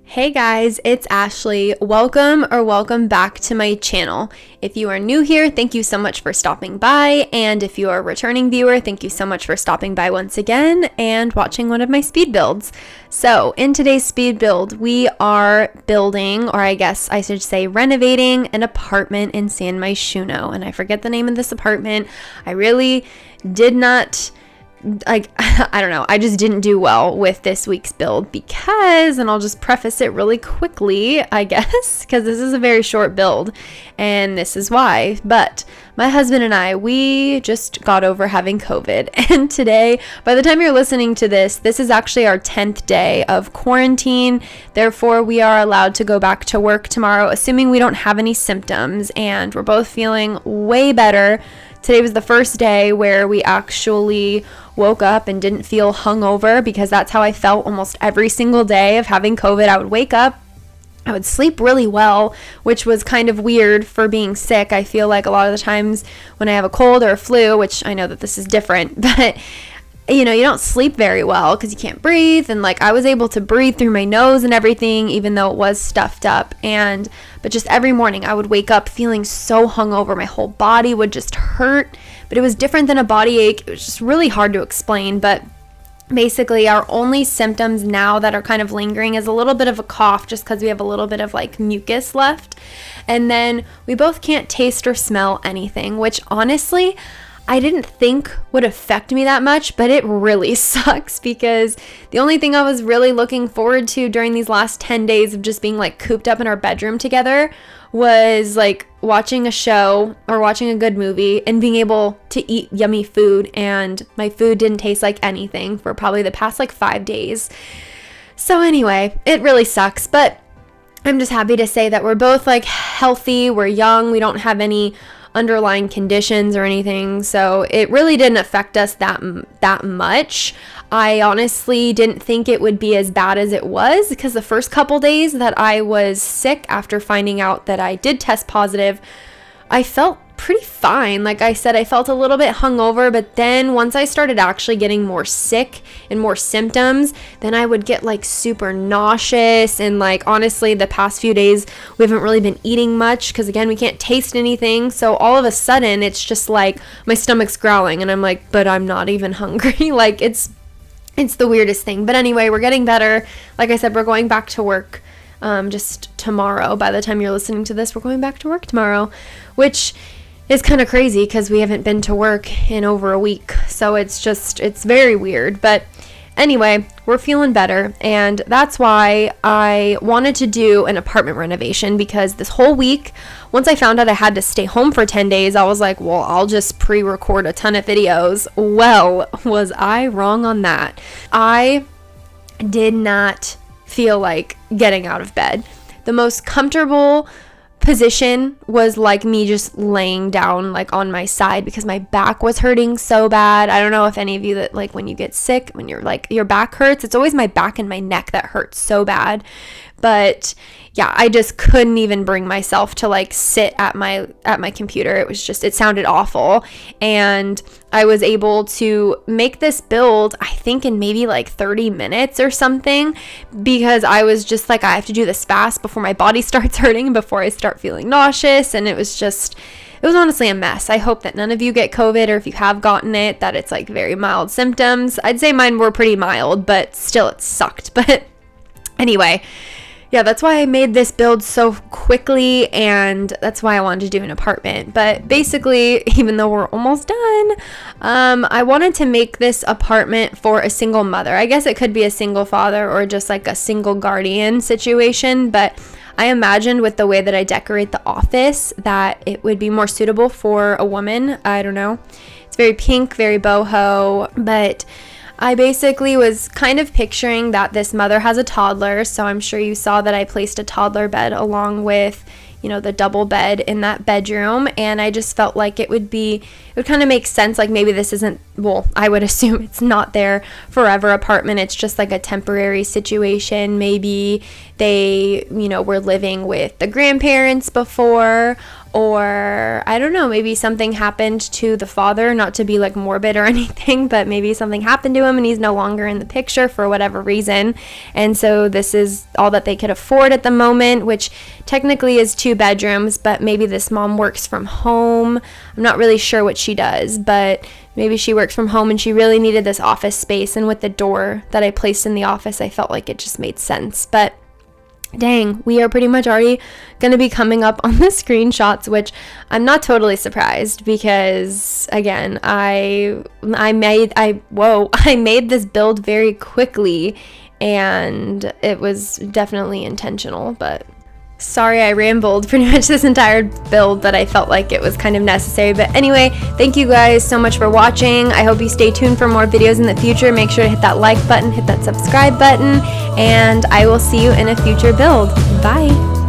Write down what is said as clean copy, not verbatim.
Hey guys, it's Ashley. Welcome back to my channel. If you are new here, thank you so much for stopping by. And if you are a returning viewer, thank you so much for stopping by once again and watching one of my speed builds. So in today's speed build, we are building, or I guess I should say renovating, an apartment in Myshuno. And I forget the name of this apartment. I really did not... I don't know, I just didn't do well with this week's build because, and I'll just preface it really quickly, I guess, because this is a very short build, and this is why. But my husband and I, we just got over having COVID, and today, by the time you're listening to this is actually our 10th day of quarantine. Therefore, we are allowed to go back to work tomorrow, assuming we don't have any symptoms, and we're both feeling way better. Today was the first day where we actually woke up and didn't feel hungover, because that's how I felt almost every single day of having COVID. I would wake up, I would sleep really well, which was kind of weird for being sick. I feel like a lot of the times when I have a cold or a flu, which I know that this is different, but you don't sleep very well because you can't breathe. And I was able to breathe through my nose and everything, even though it was stuffed up. But just every morning I would wake up feeling so hungover. My whole body would just hurt, but it was different than a body ache. It was just really hard to explain. But basically our only symptoms now that are kind of lingering is a little bit of a cough, just because we have a little bit of mucus left. And then we both can't taste or smell anything, which honestly, I didn't think would affect me that much, but it really sucks, because the only thing I was really looking forward to during these last 10 days of just being cooped up in our bedroom together was watching a show or watching a good movie and being able to eat yummy food. And my food didn't taste like anything for probably the past 5 days. So anyway, it really sucks, but I'm just happy to say that we're both healthy, we're young, we don't have any underlying conditions or anything, so it really didn't affect us that much. I honestly didn't think it would be as bad as it was, because the first couple days that I was sick after finding out that I did test positive, I felt pretty fine. Like I said, I felt a little bit hungover, but then once I started actually getting more sick and more symptoms, then I would get super nauseous. And honestly, the past few days we haven't really been eating much, because again, we can't taste anything. So all of a sudden it's just my stomach's growling and I'm but I'm not even hungry. It's the weirdest thing. But anyway, we're getting better. Like I said, we're going back to work just tomorrow. By the time you're listening to this, we're going back to work tomorrow, which is kind of crazy because we haven't been to work in over a week. So it's very weird. But anyway, we're feeling better. And that's why I wanted to do an apartment renovation, because this whole week, once I found out I had to stay home for 10 days, I was well, I'll just pre-record a ton of videos. Well, was I wrong on that? I did not feel like getting out of bed. The most comfortable position was me just laying down on my side, because my back was hurting so bad. I don't know if any of you that when you get sick, when you're your back hurts, it's always my back and my neck that hurts so bad. But yeah, I just couldn't even bring myself to sit at my computer. It was just, it sounded awful. And I was able to make this build, I think in maybe 30 minutes or something, because I was just I have to do this fast before my body starts hurting, before I start feeling nauseous. And it was honestly a mess. I hope that none of you get COVID, or if you have gotten it, that it's very mild symptoms. I'd say mine were pretty mild, but still it sucked. But anyway, yeah, that's why I made this build so quickly, and that's why I wanted to do an apartment. But basically, even though we're almost done, I wanted to make this apartment for a single mother. I guess it could be a single father or just a single guardian situation, but I imagined with the way that I decorate the office that it would be more suitable for a woman. I don't know. It's very pink, very boho, but I basically was kind of picturing that this mother has a toddler, so I'm sure you saw that I placed a toddler bed along with, the double bed in that bedroom, and I just felt it would kind of make sense, maybe this isn't, well, I would assume it's not their forever apartment, it's just a temporary situation. Maybe they, were living with the grandparents before, or I don't know, maybe something happened to the father, not to be like morbid or anything, but maybe something happened to him and he's no longer in the picture for whatever reason. And so this is all that they could afford at the moment, which technically is 2 bedrooms, but maybe this mom works from home. I'm not really sure what she does, but maybe she works from home and she really needed this office space. And with the door that I placed in the office, I felt like it just made sense. But dang, we are pretty much already going to be coming up on the screenshots, which I'm not totally surprised because, again, I made this build very quickly and it was definitely intentional, but sorry I rambled pretty much this entire build, but I felt like it was kind of necessary. But anyway, thank you guys so much for watching. I hope you stay tuned for more videos in the future. Make sure to hit that like button, hit that subscribe button, and I will see you in a future build. Bye!